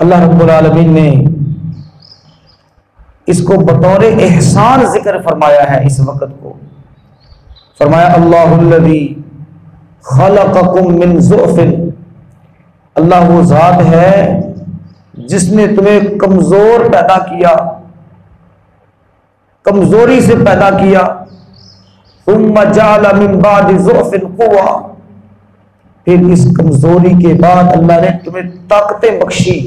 اللہ رب العالمین نے اس کو بطور احسان ذکر فرمایا ہے. اس وقت کو فرمایا اللہ الذی خلقکم من ضعف، اللہ وہ ذات ہے جس نے تمہیں کمزور پیدا کیا، کمزوری سے پیدا کیا. ثم جعل من بعد ضعف قوة، پھر اس کمزوری کے بعد اللہ نے تمہیں طاقتیں بخشی.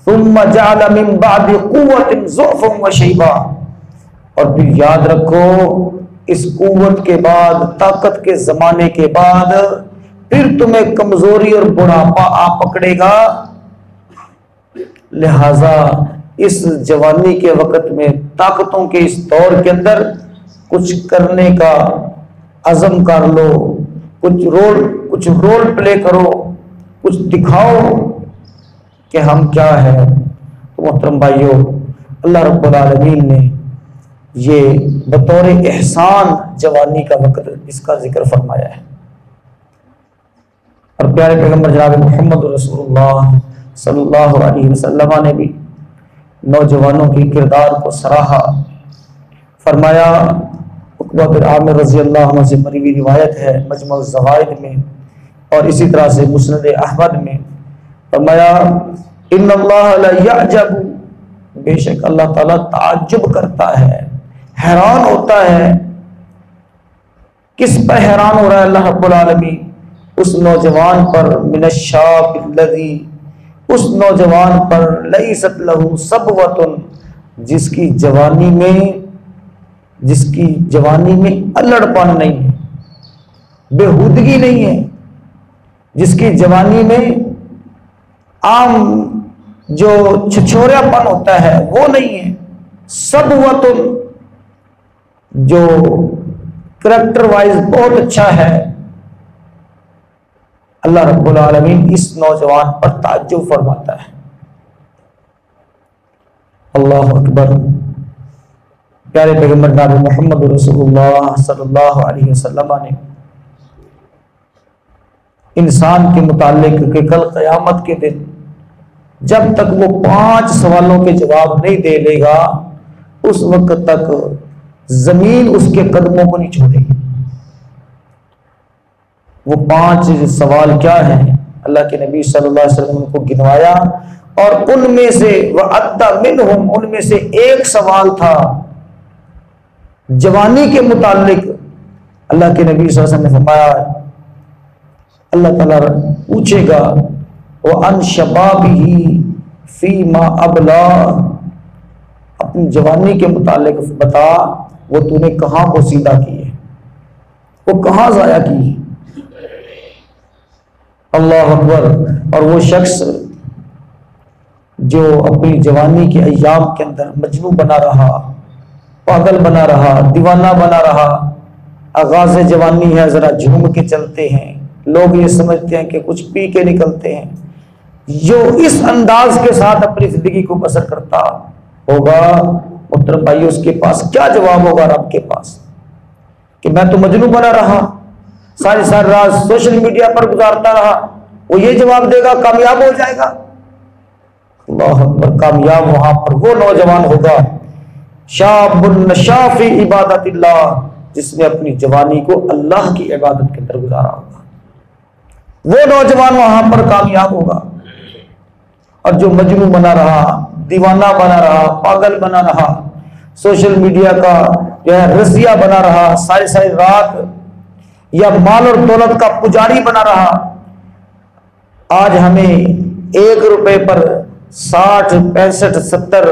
ثم جعل من بعد قوة ضعفا وشیبا، اور پھر یاد رکھو اس قوت کے بعد، طاقت کے زمانے کے بعد پھر تمہیں کمزوری اور بڑھاپا آ پکڑے گا. لہذا اس جوانی کے وقت میں، طاقتوں کے اس دور کے اندر کچھ کرنے کا عزم کر لو، کچھ رول پلے کرو، کچھ دکھاؤ کہ ہم کیا ہے. محترم بھائیو، اللہ رب العالمین نے یہ بطور احسان جوانی کا وقت اس کا ذکر فرمایا ہے. اور پیارے پیغمبر جناب محمد رسول اللہ صلی اللہ علیہ وسلم نے بھی نوجوانوں کی کردار کو سراہا. فرمایا، عقبہ بن عامر رضی اللہ عنہ سے مروی ہوئی روایت ہے مجمع الزوائد میں اور اسی طرح سے مسند احمد میں، فرمایا ان اللہ لا یعجب، بے شک اللہ تعالیٰ تعجب کرتا ہے، حیران ہوتا ہے. کس پر حیران ہو رہا ہے اللہ رب العالمین؟ اس نوجوان پر، من الشاب الذی، اس نوجوان پر لیست لہ صبوۃ، جس کی جوانی میں الڑ پن نہیں ہے، بےہودگی نہیں ہے، جس کی جوانی میں عام جو چھچوریا پن ہوتا ہے وہ نہیں ہے. صبوۃ، جو کریکٹر وائز بہت اچھا ہے. اللہ رب العالمین اس نوجوان پر تعجب فرماتا ہے. اللہ اکبر. پیارے پیغمبر نبی محمد رسول اللہ صلی اللہ علیہ وسلم نے انسان کے متعلق کہ کل قیامت کے دن جب تک وہ 5 سوالوں کے جواب نہیں دے لے گا، اس وقت تک زمین اس کے قدموں کو نہیں چھوڑے گی. وہ 5 سوال کیا ہیں؟ اللہ کے نبی صلی اللہ علیہ وسلم کو گنوایا، اور ان میں سے وَعَدَّ مِنْهُمْ، ان میں سے ایک سوال تھا جوانی کے متعلق. اللہ کے نبی صلی اللہ علیہ وسلم نے فرمایا، اللہ تعالیٰ پوچھے گا وَعَنْ شَبَابِهِ فِيمَا أَبْلَىٰ، اپنی جوانی کے متعلق بتا، وہ تو نے کہاں بوسیدہ کی ہے، وہ کہاں ضائع کی ہے. اللہ اکبر. اور وہ شخص جو اپنی جوانی کے ایام کے اندر مجنون بنا رہا، پاگل بنا رہا، دیوانہ بنا رہا، آغاز جوانی ہے ذرا جھوم کے چلتے ہیں، لوگ یہ سمجھتے ہیں کہ کچھ پی کے نکلتے ہیں، جو اس انداز کے ساتھ اپنی زندگی کو بسر کرتا ہوگا، محترم بھائی اس کے پاس کیا جواب ہوگا رب کے پاس کہ میں تو مجنون بنا رہا، ساری رات سوشل میڈیا پر گزارتا رہا. وہ یہ جواب دے گا کامیاب ہو جائے گا. اللہ اکبر. کامیاب وہاں پر وہ نوجوان ہوگا شاب نشا فی عبادت اللہ، جس نے اپنی جوانی کو اللہ کی عبادت کے اندر گزارا ہوگا. وہ نوجوان وہاں پر کامیاب ہوگا. اور جو مجنون بنا رہا، دیوانہ بنا رہا، پاگل بنا رہا، سوشل میڈیا کا جو ہے رضیہ بنا رہا، ساری رات یا مال اور دولت کا پجاری بنا رہا، آج ہمیں 1 روپے پر 60 65 70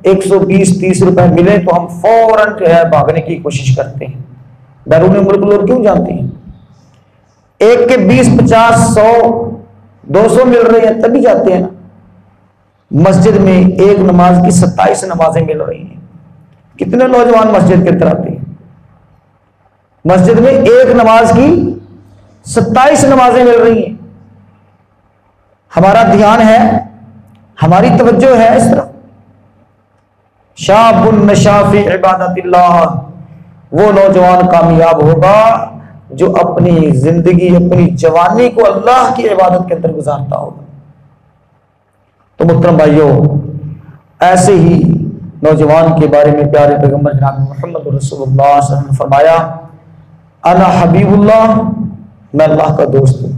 120 30 روپے ملے تو ہم فوراً جو ہے بھاگنے کی کوشش کرتے ہیں. بیرون ملک لوگ کیوں جانتے ہیں؟ ایک کے 20 50 100 200 مل رہے ہیں تبھی جاتے ہیں نا. مسجد میں ایک نماز کی 27 نمازیں مل رہی ہیں. کتنے نوجوان مسجد کے اندر آتے ہیں؟ مسجد میں ایک نماز کی 27 نمازیں مل رہی ہیں. ہمارا دھیان ہے، ہماری توجہ ہے اس طرف. شاب نشا فی عبادت اللہ، وہ نوجوان کامیاب ہوگا جو اپنی زندگی، اپنی جوانی کو اللہ کی عبادت کے اندر گزارتا ہوگا. تو محترم بھائیوں، ایسے ہی نوجوان کے بارے میں پیارے پیغمبر جناب محمد رسول اللہ صلی اللہ علیہ وسلم نے فرمایا، انا حبیب اللہ، میں اللہ کا دوست ہوں،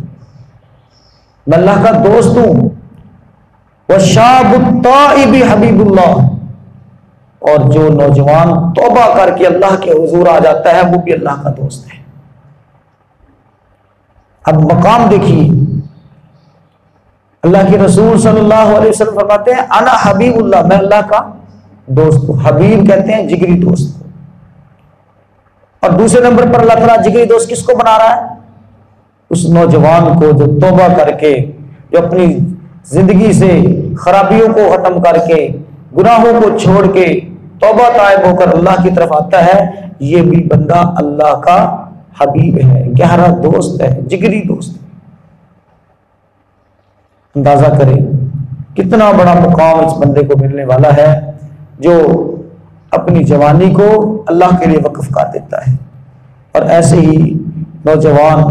میں اللہ کا دوست ہوں، وشاب التائب حبیب اللہ، اور جو نوجوان توبہ کر کے اللہ کے حضور آ جاتا ہے وہ بھی اللہ کا دوست ہے۔ اب مقام دیکھیے، اللہ کے رسول صلی اللہ علیہ وسلم فرماتے ہیں انا حبیب اللہ، میں اللہ کا دوست ہوں۔ حبیب کہتے ہیں جگری دوست کو، اور دوسرے نمبر پر اللہ تعالیٰ جگری دوست کس کو بنا رہا ہے؟ اس نوجوان کو جو توبہ کر کے، جو اپنی زندگی سے خرابیوں کو ختم کر کے، گناہوں کو چھوڑ کے توبہ طائب ہو کر اللہ کی طرف آتا ہے، یہ بھی بندہ اللہ کا حبیب ہے، گہرا دوست ہے، جگری دوست ہے۔ اندازہ کریں کتنا بڑا مقام اس بندے کو ملنے والا ہے جو اپنی جوانی کو اللہ کے لیے وقف کر دیتا ہے۔ اور ایسے ہی نوجوان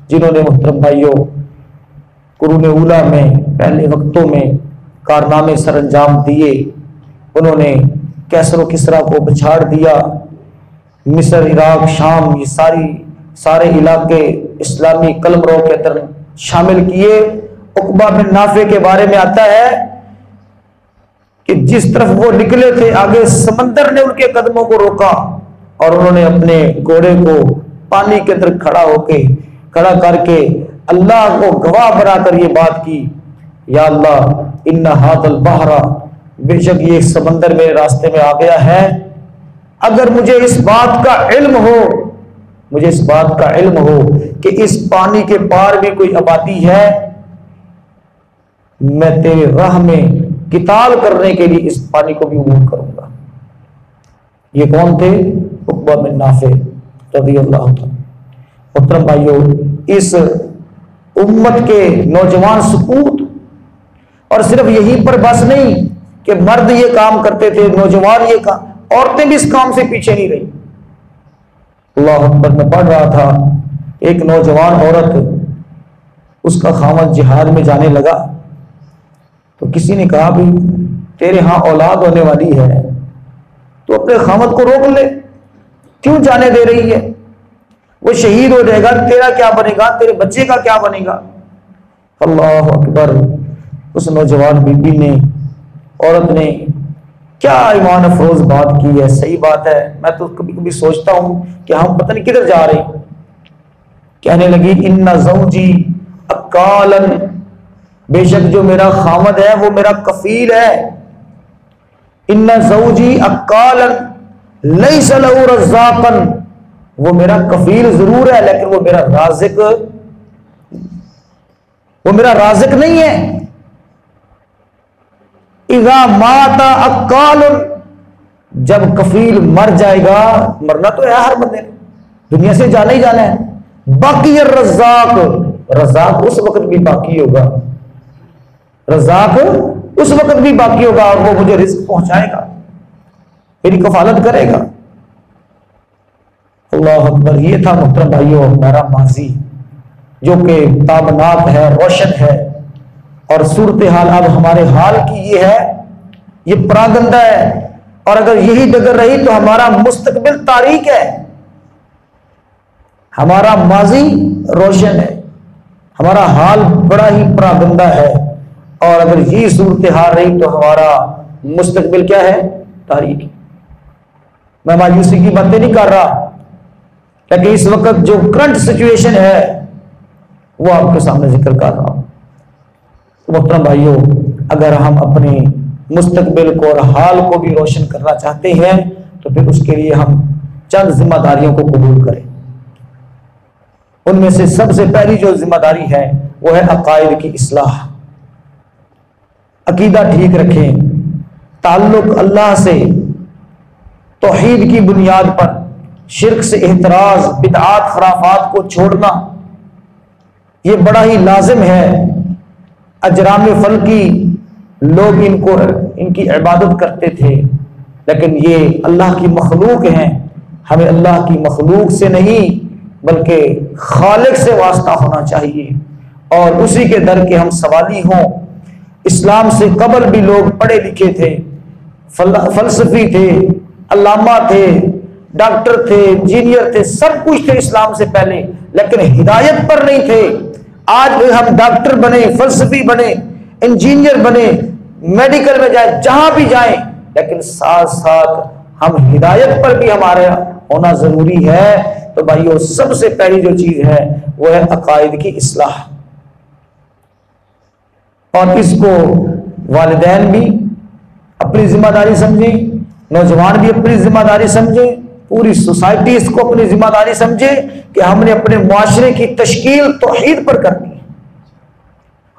جنہوں نے محترم بھائیوں قرون اولیٰ میں پہلے وقتوں میں کارنامے سر انجام دیے، انہوں نے کیسر و کسریٰ کو بچھاڑ دیا، مصر، عراق، شام، یہ سارے علاقے اسلامی قلمرو کے اندر شامل کیے۔ عقبہ بن نافع کے بارے میں آتا ہے کہ جس طرف وہ نکلے تھے آگے سمندر نے ان کے قدموں کو روکا، اور انہوں نے اپنے گھوڑے کو پانی کے اندر کھڑا کر کے اللہ کو گواہ بنا کر یہ بات کی، یا اللہ ان ھذا البحر، بے شک یہ سمندر میرے راستے میں آ گیا ہے، اگر مجھے اس بات کا علم ہو کہ اس پانی کے پار بھی کوئی آبادی ہے، میں تیرے راہ میں قتال کرنے کے لیے اس پانی کو بھی عبور کروں گا۔ یہ کون تھے؟ عقبہ بن نافع رضی اللہ عنہ۔ محترم بھائیوں، اس امت کے نوجوان سپوت، اور صرف یہیں پر بس نہیں کہ مرد یہ کام کرتے تھے، نوجوان یہ کام، عورتیں بھی اس کام سے پیچھے نہیں رہی۔ اللہ اکبر، میں پڑھ رہا تھا ایک نوجوان عورت، اس کا خاوند جہاد میں جانے لگا تو کسی نے کہا بھی تیرے ہاں اولاد ہونے والی ہے تو اپنے خاوند کو روک لے، کیوں جانے دے رہی ہے؟ وہ شہید ہو جائے گا، تیرا کیا بنے گا؟ تیرے بچے کا کیا بنے گا؟ اللہ اکبر، اس نوجوان بیوی نے، عورت نے کیا ایمان افروز بات کی ہے، صحیح بات ہے۔ میں تو کبھی کبھی سوچتا ہوں کہ ہم پتہ نہیں کدھر جا رہے ہیں۔ کہنے لگی ان زوجی اکالن، بے شک جو میرا خامد ہے وہ میرا کفیل ہے۔ ان زوجی اکالن لیس لہ رزاقا، وہ میرا کفیل ضرور ہے لیکن وہ میرا رازق نہیں ہے۔ اذا مات اکال، جب کفیل مر جائے گا، مرنا تو ہے ہر بندے نے، دنیا سے جانا ہی جانا ہے، باقی الرزاق، رزاق اس وقت بھی باقی ہوگا، رزاق اس وقت بھی باقی ہوگا، اور وہ مجھے رزق پہنچائے گا، میری کفالت کرے گا۔ اللہ اکبر، یہ تھا محترم بھائیوں ہمارا ماضی جو کہ تابناک ہے، روشن ہے، اور صورتحال اب ہمارے حال کی یہ ہے، یہ پراگندہ ہے، اور اگر یہی ڈگر رہی تو ہمارا مستقبل تاریک ہے، ہمارا ماضی روشن ہے، ہمارا حال بڑا ہی پراگندہ ہے، اور اگر یہ صورتحال رہی تو ہمارا مستقبل کیا ہے؟ تاریک۔ میں مایوسی کی باتیں نہیں کر رہا، لیکن اس وقت جو کرنٹ سچویشن ہے وہ آپ کے سامنے ذکر کر رہا ہوں۔ محترم بھائیوں، اگر ہم اپنے مستقبل کو اور حال کو بھی روشن کرنا چاہتے ہیں تو پھر اس کے لیے ہم چند ذمہ داریوں کو قبول کریں۔ ان میں سے سب سے پہلی جو ذمہ داری ہے وہ ہے عقائد کی اصلاح، عقیدہ ٹھیک رکھیں، تعلق اللہ سے توحید کی بنیاد پر، شرک سے احتراز، بدعات خرافات کو چھوڑنا، یہ بڑا ہی لازم ہے۔ اجرام فلکی لوگ ان کی عبادت کرتے تھے، لیکن یہ اللہ کی مخلوق ہیں، ہمیں اللہ کی مخلوق سے نہیں بلکہ خالق سے واسطہ ہونا چاہیے، اور اسی کے در کے ہم سوالی ہوں، اسلام سے قبل بھی لوگ پڑھے لکھے تھے، فلسفی تھے، علامہ تھے، ڈاکٹر تھے، انجینئر تھے، سب کچھ تھے اسلام سے پہلے، لیکن ہدایت پر نہیں تھے۔ آج ہم ڈاکٹر بنے، فلسفی بنے، انجینئر بنے، میڈیکل میں جائیں، جہاں بھی جائیں، لیکن ساتھ ساتھ ہم ہدایت پر بھی ہمارے ہونا ضروری ہے۔ تو بھائیو، سب سے پہلی جو چیز ہے وہ ہے عقائد کی اصلاح، اور اس کو والدین بھی اپنی ذمہ داری سمجھیں، نوجوان بھی اپنی ذمہ داری سمجھیں، پوری سوسائٹی اس کو اپنی ذمہ داری سمجھے کہ ہم نے اپنے معاشرے کی تشکیل توحید پر کرنی ہے۔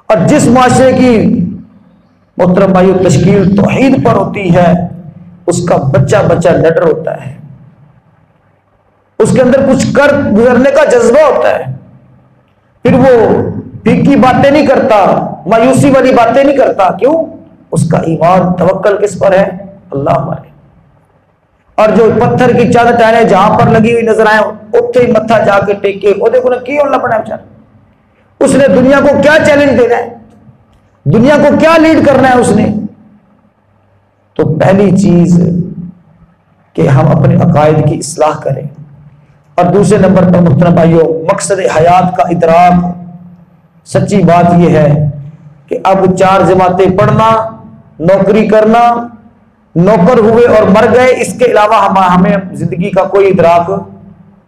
اور جس معاشرے کی محترم بھائیو تشکیل توحید پر ہوتی ہے، اس کا بچہ بچہ لیڈر ہوتا ہے، اس کے اندر کچھ کر گزرنے کا جذبہ ہوتا ہے، پھر وہ پھیکی باتیں نہیں کرتا، مایوسی والی باتیں نہیں کرتا۔ کیوں؟ اس کا ایمان توکل کس پر ہے؟ اللہ پر ہے۔ اور جو پتھر کی چند ٹہنے جہاں پر لگی ہوئی نظر آئے، اتنے ہی متھا جا کے ٹیکے، وہ دیکھو نا کی اللہ بنا بیچارہ، اس نے دنیا کو کیا چیلنج دینا ہے، دنیا کو کیا لیڈ کرنا ہے اس نے۔ تو پہلی چیز کہ ہم اپنے عقائد کی اصلاح کریں، اور دوسرے نمبر پر محترم بھائیو مقصد حیات کا ادراک۔ سچی بات یہ ہے کہ اب 4 جماعتیں پڑھنا، نوکری کرنا، نوکر ہوئے اور مر گئے، اس کے علاوہ ہمیں زندگی کا کوئی ادراک،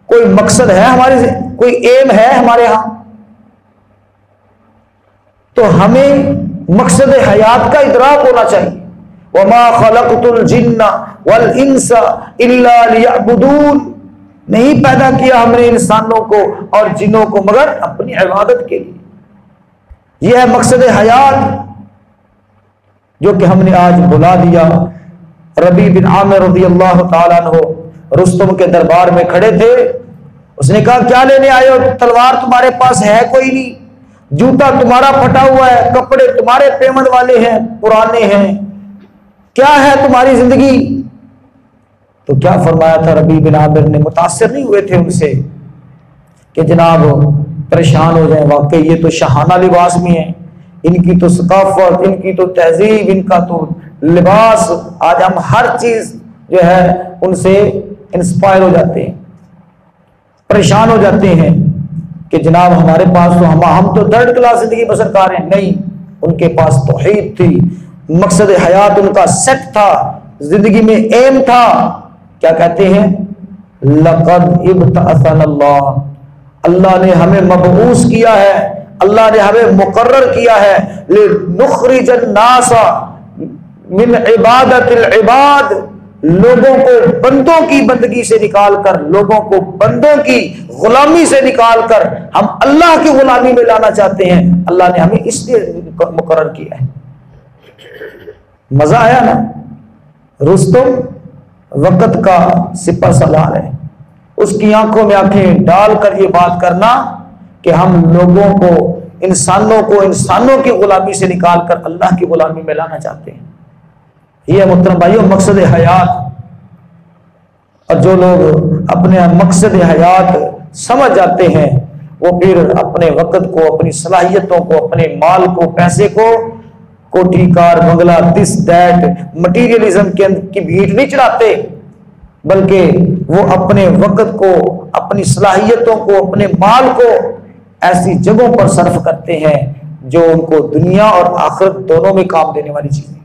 کوئی مقصد ہے ہماری، کوئی ایم ہے ہمارے ہاں؟ تو ہمیں مقصد حیات کا ادراک ہونا چاہیے۔ وَمَا خَلَقْتُ الْجِنَّ وَالْإِنسَ إِلَّا لِيَعْبُدُونَ، نہیں پیدا کیا ہم نے انسانوں کو اور جنوں کو مگر اپنی عبادت کے لیے۔ یہ ہے مقصد حیات، جو کہ ہم نے آج بلا دیا۔ ربیع بن عامر رضی اللہ تعالیٰ عنہ رستم کے دربار میں کھڑے تھے، اس نے کہا کیا لینے آئے ہو؟ تلوار تمہارے پاس ہے کوئی نہیں، جوتا تمہارا پھٹا ہوا ہے، کپڑے تمہارے پیمند والے ہیں، پرانے ہیں، کیا ہے تمہاری زندگی؟ تو کیا فرمایا تھا ربیع بن عامر نے؟ متاثر نہیں ہوئے تھے ان سے کہ جناب پریشان ہو جائیں، واقعی یہ تو شاہانہ لباس میں ہیں، ان کی تو ثقافت، ان کی تو تہذیب، ان کا تو لباس، آج ہم ہر چیز جو ہے ان سے انسپائر ہو جاتے ہیں، پریشان ہو جاتے ہیں کہ جناب ہمارے پاس تو ہم تو 3rd کلاس زندگی بسر کر رہے ہیں۔ نہیں، ان کے پاس توحید تھی، مقصد حیات ان کا سیٹ تھا، زندگی میں ایم تھا۔ کیا کہتے ہیں؟ لقد ابتعثنا اللہ، اللہ نے ہمیں مبعوث کیا ہے، اللہ نے ہمیں مقرر کیا ہے، لنخرج الناس من عبادت العباد، لوگوں کو بندوں کی بندگی سے نکال کر، لوگوں کو بندوں کی غلامی سے نکال کر ہم اللہ کی غلامی میں لانا چاہتے ہیں۔ اللہ نے ہمیں اس لیے مقرر کیا ہے۔ مزہ آیا نا؟ رستم وقت کا سپہ سالار ہے، اس کی آنکھوں میں آنکھیں ڈال کر یہ بات کرنا کہ ہم لوگوں کو، انسانوں کی غلامی سے نکال کر اللہ کی غلامی میں لانا چاہتے ہیں۔ یہ محترم بھائیوں مقصد حیات۔ اور جو لوگ اپنے مقصد حیات سمجھ جاتے ہیں، وہ پھر اپنے وقت کو، اپنی صلاحیتوں کو، اپنے مال کو، پیسے کو کوٹھی کار بنگلہ دس دیٹ مٹیریلزم کی بھیٹ نہیں چڑھاتے، بلکہ وہ اپنے وقت کو، اپنی صلاحیتوں کو، اپنے مال کو ایسی جگہوں پر صرف کرتے ہیں جو ان کو دنیا اور آخرت دونوں میں کام دینے والی چیزیں۔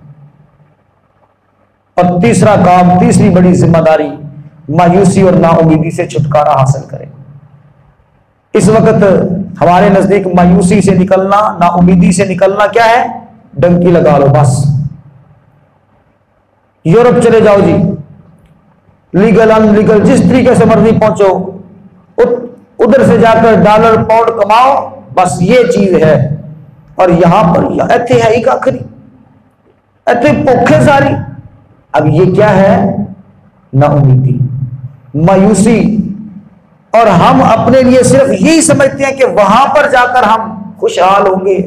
اور تیسرا کام، تیسری بڑی ذمہ داری، مایوسی اور نا امیدی سے چھٹکارا حاصل کریں۔ اس وقت ہمارے نزدیک مایوسی سے نکلنا، نا امیدی سے نکلنا کیا ہے؟ ڈنکی لگا لو بس، یورپ چلے جاؤ جی، لیگل ان لیگل جس طریقے سے مرضی پہنچو، ادھر سے جا کر ڈالر پاؤنڈ کماؤ، بس یہ چیز ہے۔ اور یہاں پر ایتھے ہے ہی کاکھری، ایتھے پوکھے ساری۔ اب یہ کیا ہے؟ نا امیدی، مایوسی۔ اور ہم اپنے لیے صرف یہی سمجھتے ہیں کہ وہاں پر جا کر ہم خوشحال ہوں گے،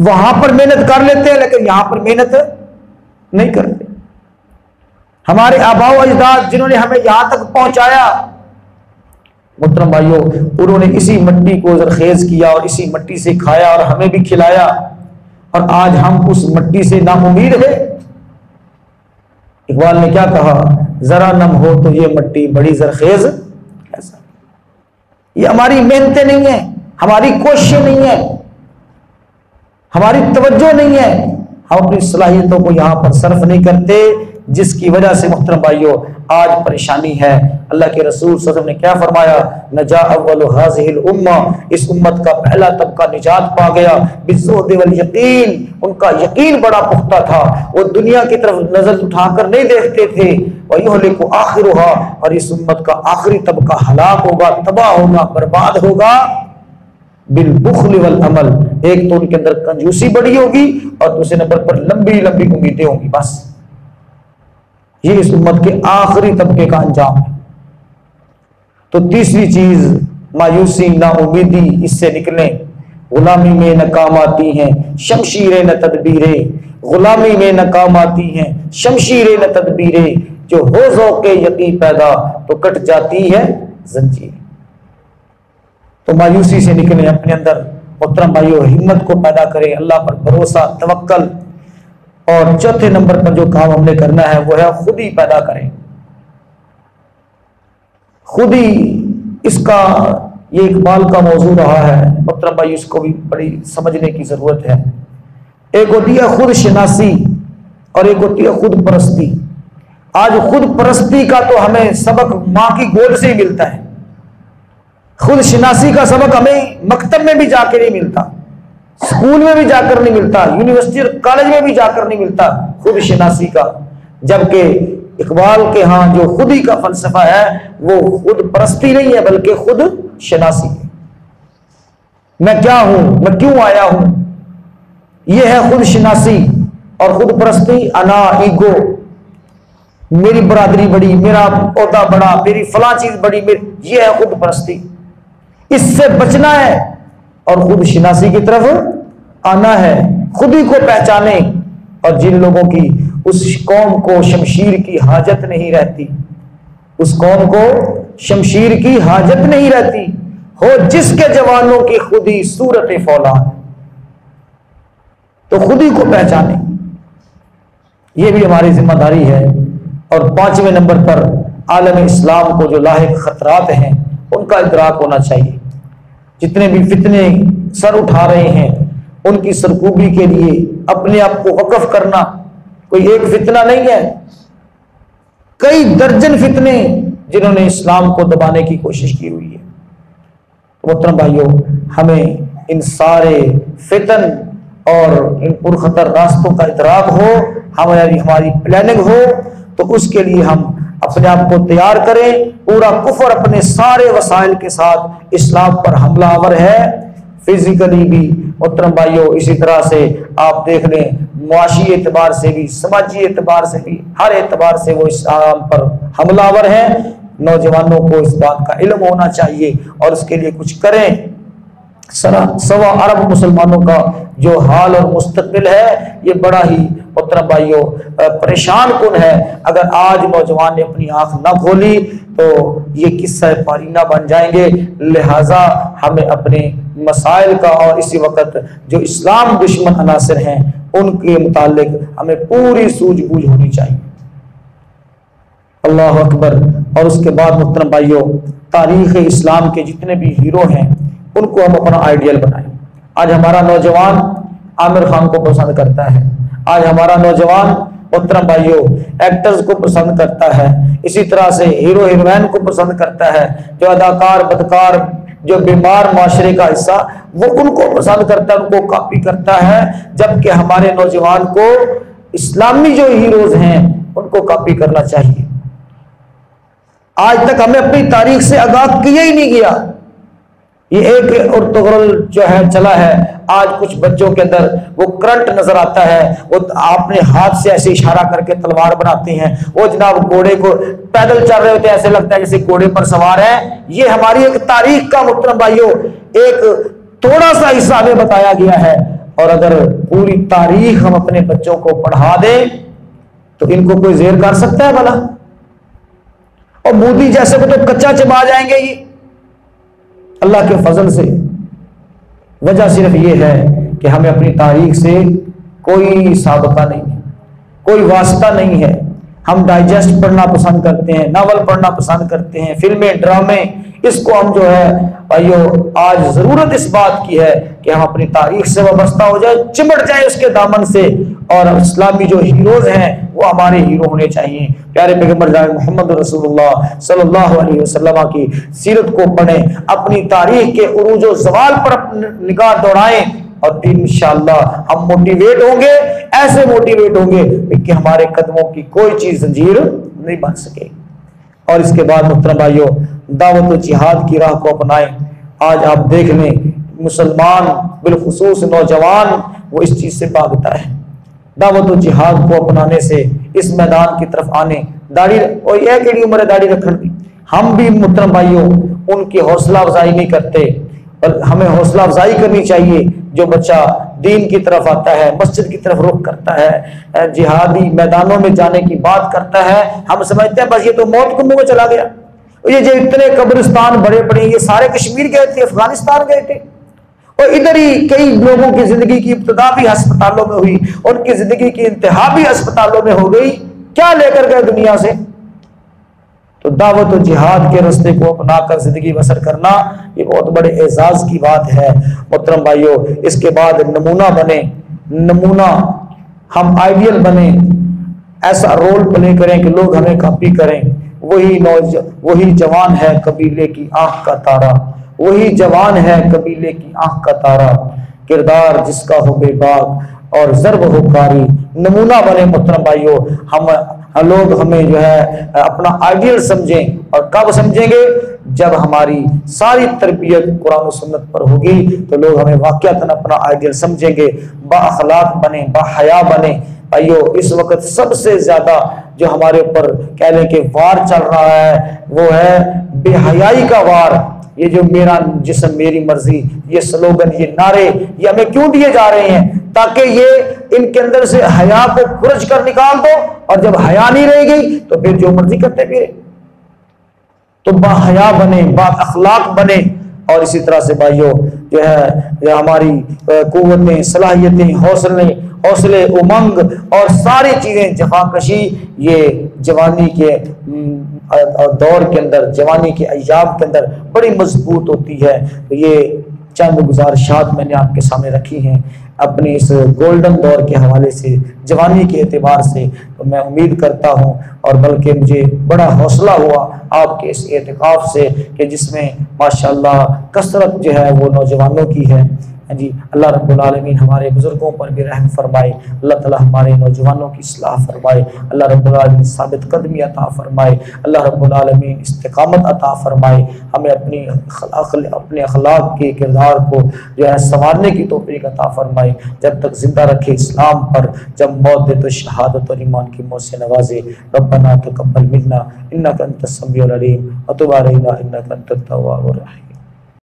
وہاں پر محنت کر لیتے ہیں، لیکن یہاں پر محنت نہیں کرتے۔ ہمارے آباء و اجداد جنہوں نے ہمیں یہاں تک پہنچایا، محترم بھائیوں، انہوں نے اسی مٹی کو زرخیز کیا اور اسی مٹی سے کھایا اور ہمیں بھی کھلایا۔ اور آج ہم اس مٹی سے نا امید ہے. اقبال نے کیا کہا؟ ذرا نم ہو تو یہ مٹی بڑی زرخیز. ایسا یہ ہماری محنتیں نہیں ہیں، ہماری کوششیں نہیں ہیں، ہماری توجہ نہیں ہے، ہم اپنی صلاحیتوں کو یہاں پر صرف نہیں کرتے، جس کی وجہ سے محترم بھائیو آج پریشانی ہے. اللہ کے رسول صلی اللہ علیہ وسلم نے کیا فرمایا؟ نجا اول هذه الامہ، اس امت کا پہلا طبقہ نجات پا گیا بالزہد والیقین، ان کا یقین بڑا پختہ تھا، وہ دنیا کی طرف نظر اٹھا کر نہیں دیکھتے تھے. ویہلک آخرها، اور اس امت کا آخری طبقہ ہلاک ہوگا، تباہ ہوگا، برباد ہوگا بالبخل والعمل. ایک تو ان کے اندر کنجوسی بڑی ہوگی اور دوسرے نمبر پر لمبی لمبی امیدیں ہوں گی. بس یہ اس امت کے آخری طبقے کا انجام ہے. تو تیسری چیز مایوسی، نا امیدی، اس سے نکلیں. غلامی میں ناکام آتی ہیں شمشیریں نہ تدبیریں، غلامی میں ناکام آتی ہیں شمشیریں نہ تدبیریں، جو ہو ذوق یقین پیدا تو کٹ جاتی ہے زنجیر. تو مایوسی سے نکلیں، اپنے اندر محترم بھائیو ہمت کو پیدا کریں، اللہ پر بھروسہ، توکل. اور چوتھے نمبر پر جو کام ہم نے کرنا ہے وہ ہے خود ہی پیدا کریں. خود ہی، اس کا یہ اقبال کا موضوع رہا ہے محترم بھائی، اس کو بھی بڑی سمجھنے کی ضرورت ہے. ایک ہوتی ہے خود شناسی اور ایک ہوتی ہے خود پرستی. آج خود پرستی کا تو ہمیں سبق ماں کی گود سے ہی ملتا ہے، خود شناسی کا سبق ہمیں مکتب میں بھی جا کے نہیں ملتا، اسکول میں بھی جا کر نہیں ملتا، یونیورسٹی اور کالج میں بھی جا کر نہیں ملتا خود شناسی کا. جبکہ اقبال کے ہاں جو خودی کا فلسفہ ہے وہ خود پرستی نہیں ہے بلکہ خود شناسی ہے. میں کیا ہوں، میں کیوں آیا ہوں، یہ ہے خود شناسی. اور خود پرستی انا، ایگو، میری برادری بڑی، میرا عہدہ بڑا، میری فلاں چیز بڑی، یہ ہے خود پرستی. اس سے بچنا ہے اور خود شناسی کی طرف آنا ہے. خود ہی کو پہچانے. اور جن لوگوں کی اس قوم کو شمشیر کی حاجت نہیں رہتی، اس قوم کو شمشیر کی حاجت نہیں رہتی، ہو جس کے جوانوں کی خودی صورت فولاد، تو خود ہی کو پہچانے. یہ بھی ہماری ذمہ داری ہے. اور پانچویں نمبر پر عالم اسلام کو جو لاحق خطرات ہیں ان کا ادراک ہونا چاہیے. جتنے بھی فتنے سر اٹھا رہے ہیں ان کی سرکوبی کے لیے اپنے آپ کو وقف کرنا کوئی ایک فتنہ نہیں ہے، کئی درجن فتنے جنہوں نے اسلام کو دبانے کی کوشش کی ہوئی ہے. محترم بھائیوں، ہمیں ان سارے فتن اور ان پرخطر راستوں کا ادراک ہو، ہماری پلاننگ ہو، تو اس کے لیے ہم اپنے آپ کو تیار کریں. پورا کفر اپنے سارے وسائل کے ساتھ اسلام پر حملہ آور ہے، فزیکلی بھی محترم بھائیوں، اسی طرح سے آپ دیکھ لیں معاشی اعتبار سے بھی، سماجی اعتبار سے بھی، ہر اعتبار سے وہ اسلام پر حملہ آور ہے. نوجوانوں کو اس بات کا علم ہونا چاہیے اور اس کے لیے کچھ کریں. سوا عرب مسلمانوں کا جو حال اور مستقبل ہے یہ بڑا ہی محترم بھائیوں پریشان کن ہے. اگر آج نوجوان نے اپنی آنکھ نہ کھولی تو یہ قصہ پارینہ بن جائیں گے. لہٰذا ہمیں اپنے مسائل کا اور اسی وقت جو اسلام دشمن عناصر ہیں ان کے متعلق ہمیں پوری سوجھ بوجھ ہونی چاہیے. اللہ اکبر. اور اس کے بعد محترم بھائیوں، تاریخ اسلام کے جتنے بھی ہیرو ہیں ان کو ہم اپنا آئیڈیل بنائیں. آج ہمارا نوجوان عامر خان کو پسند کرتا ہے، آج ہمارا نوجوان محترم بھائیوں ایکٹرز کو پسند کرتا ہے، اسی طرح سے ہیرو ہیروین کو پسند کرتا ہے، جو اداکار بدکار جو بیمار معاشرے کا حصہ وہ ان کو پسند کرتا ہے، ان کو کاپی کرتا ہے. جبکہ ہمارے نوجوان کو اسلامی جو ہیروز ہیں ان کو کاپی کرنا چاہیے. آج تک ہمیں اپنی تاریخ سے آگاہ کیا ہی نہیں گیا. یہ ایک ارطغرل جو ہے چلا ہے. آج کچھ بچوں کے اندر وہ کرنٹ نظر آتا ہے، وہ اپنے ہاتھ سے ایسے اشارہ کر کے تلوار بناتے ہیں، وہ جناب گھوڑے کو پیدل چل رہے ہوتے ہیں، ایسے لگتا ہے جیسے گھوڑے پر سوار ہیں. یہ ہماری ایک تاریخ کا محترم بھائیوں ایک تھوڑا سا حصہ ہمیں بتایا گیا ہے. اور اگر پوری تاریخ ہم اپنے بچوں کو پڑھا دیں تو ان کو کوئی زیر کر سکتا ہے بھلا؟ اور مودی جیسے کو تو کچا چبا جائیں گے. یہ اللہ کے فضل سے وجہ صرف یہ ہے کہ ہمیں اپنی تاریخ سے کوئی سابقہ نہیں ہے، کوئی واسطہ نہیں ہے. ہم ڈائجسٹ پڑھنا پسند کرتے ہیں، ناول پڑھنا پسند کرتے ہیں، فلمیں، ڈرامے. اس کو ہم جو ہے بھائیو آج ضرورت اس بات کی ہے کہ ہم اپنی تاریخ سے وابستہ ہو جائے، چمٹ جائے اس کے دامن سے، اور اسلامی جو ہیروز ہیں وہ ہمارے ہیرو ہونے چاہیے. پیارے پیغمبر جناب محمد رسول اللہ صلی اللہ علیہ وسلم کی سیرت کو پڑھیں، اپنی تاریخ کے عروج و زوال پر نگاہ دوڑائیں، اور پھر انشاءاللہ ہم موٹیویٹ ہوں گے، ایسے موٹیویٹ ہوں گے کہ ہمارے قدموں کی کوئی چیز زنجیر نہیں بن سکے. اور اس کے بعد محترم بھائیو، دعوت و جہاد کی راہ کو اپنائیں. آج آپ دیکھ لیں مسلمان بالخصوص نوجوان وہ اس چیز سے بھاگتا ہے. دعوت و جہاد کو اپنانے سے، اس میدان کی طرف آنے، داڑھی اور یہ کیڑی عمر ہے داڑھی رکھنے کی، ہم بھی محترم بھائیوں ان کی حوصلہ افزائی نہیں کرتے. ہمیں حوصلہ افزائی کرنی چاہیے. جو بچہ دین کی طرف آتا ہے، مسجد کی طرف رخ کرتا ہے، جہادی میدانوں میں جانے کی بات کرتا ہے، ہم سمجھتے ہیں بس یہ تو موت کے منہ میں چلا گیا. یہ جو اتنے قبرستان بڑے بڑے، یہ سارے کشمیر گئے تھے، افغانستان گئے تھے، اور ادھر ہی کئی لوگوں کی زندگی کی ابتدا بھی ہسپتالوں میں ہوئی، ان کی زندگی کی انتہا بھی ہسپتالوں میں ہو گئی. کیا لے کر گئے دنیا سے؟ تو دعوت و جہاد کے راستے کو اپنا کر زندگی بسر کرنا یہ بہت بڑے اعزاز کی بات ہے محترم بھائیوں. اس کے بعد نمونہ بنے، نمونہ ہم آئیڈیل بنے، ایسا رول پلے کریں کہ لوگ ہمیں کاپی کریں. وہی جوان ہے قبیلے کی آنکھ کا تارا، وہی جوان ہے قبیلے کی آنکھ کا تارا، کردار جس کا ہو بے باک اور ضرب ہو کاری. نمونہ بنے محترم بھائیوں. لوگ ہمیں جو ہے اپنا آئیڈیل سمجھیں، اور کب سمجھیں گے؟ جب ہماری ساری تربیت قرآن و سنت پر ہوگی تو لوگ ہمیں واقعتاً اپنا آئیڈیل سمجھیں گے. با اخلاق بنے، با حیا بنے. بھائیو اس وقت سب سے زیادہ جو ہمارے اوپر کہہ لیں کہ وار چل رہا ہے وہ ہے بے حیائی کا وار. یہ جو میرا جسم میری مرضی، یہ سلوگن، یہ نعرے، یہ ہمیں کیوں دیے جا رہے ہیں؟ تاکہ یہ ان کے اندر سے حیا کو کھرچ کر نکال دو، اور جب حیا نہیں رہے گی تو پھر جو مرضی کرتے پھرے. تو با حیا بنے، با اخلاق بنے. اور اسی طرح سے بھائیوں جو ہے ہماری قوتیں، صلاحیتیں، حوصلے، امنگ اور ساری چیزیں، جفاکشی، یہ جوانی کے دور کے اندر، جوانی کے ایام کے اندر بڑی مضبوط ہوتی ہے. یہ چند گزارشات میں نے آپ کے سامنے رکھی ہیں اپنی اس گولڈن دور کے حوالے سے، جوانی کے اعتبار سے. تو میں امید کرتا ہوں، اور بلکہ مجھے بڑا حوصلہ ہوا آپ کے اس اعتکاف سے کہ جس میں ماشاءاللہ کثرت جو ہے وہ نوجوانوں کی ہے. جی اللہ رب العالمین ہمارے بزرگوں پر بھی رحم فرمائے، اللہ تعالی ہمارے نوجوانوں کی اصلاح فرمائے، اللہ رب العالمین ثابت قدمی عطا فرمائے، اللہ رب العالمین استقامت عطا فرمائے. ہمیں اپنے اخلاق کے کردار کو جو ہے سنوارنے کی توفیق عطا فرمائے. جب تک زندہ رکھے اسلام پر، جب موت دے تو شہادت اور ایمان کی موت سے نوازے. ربنا تقبل منا انک انت السمیع العلیم وتب علینا انک انت التواب الرحیم.